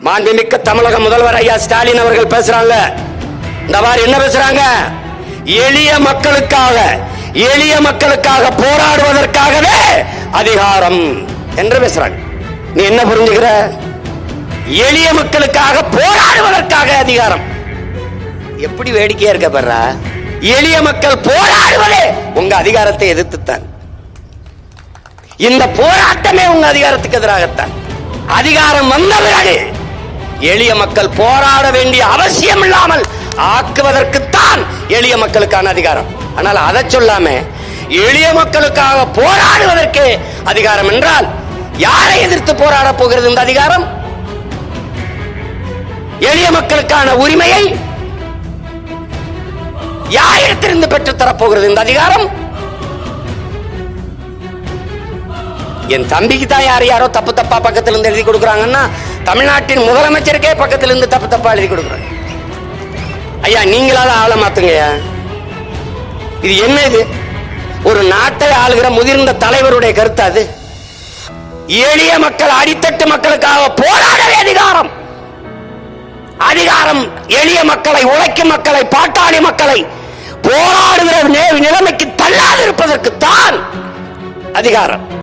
மாண்புமிக்க தமிழக முதல்வர் ஐயா ஸ்டாலின் அவர்கள் பேசுறாங்க. இந்த மாதிரி என்ன பேசுறாங்க? எளிய மக்களுக்காக போராடுவதற்காகவே அதிகாரம் என்று பேசுறாங்க. நீ என்ன புரிஞ்சுக்கிற? எளிய மக்களுக்காக போராடுவதற்காக அதிகாரம். எப்படி வேடிக்கையா இருக்க பாரு. எளிய மக்கள் போராடுவதே உங்க அதிகாரத்தை எதிர்த்துத்தான். இந்த போராட்டமே உங்க அதிகாரத்துக்கு எதிராகத்தான். அதிகாரம் வந்த பிறகு எளிய மக்கள் போராட வேண்டிய அவசியம் இல்லாமல் ஆக்குவதற்குத்தான் எளிய மக்களுக்கான அதிகாரம். ஆனால் அதை சொல்லாம எளிய மக்களுக்காக போராடுவதற்கே அதிகாரம் என்றால் யாரை எதிர்த்து போராட போகிறது இந்த அதிகாரம்? எளிய மக்களுக்கான உரிமையை யாரிடத்திலிருந்து பெற்றுத் தரப்போகிறது இந்த அதிகாரம்? என் தம்பிக்கு தான் யாரோ தப்பா பக்கத்துல இருந்து எழுதி கொடுக்குறாங்கன்னா தமிழ்நாட்டின் முதலமைச்சருக்கே பக்கத்துல இருந்து தப்பா எழுதி கொடுக்குறாங்க. ஐயா, நீங்களால ஆள மாத்துங்கய்யா. இது என்ன? இது ஒரு நாட்டை ஆளுகிற முதிர்ந்த தலைவருடைய கருத்து. அது எளிய மக்கள், அடித்தட்டு மக்களுக்காக போராடவே அதிகாரம். எளிய மக்களை, உழைக்கும் மக்களை, பாட்டாளி மக்களை போராடுகிற நிலைமைக்கு தள்ளாது இருப்பதற்கு தான் அதிகாரம்.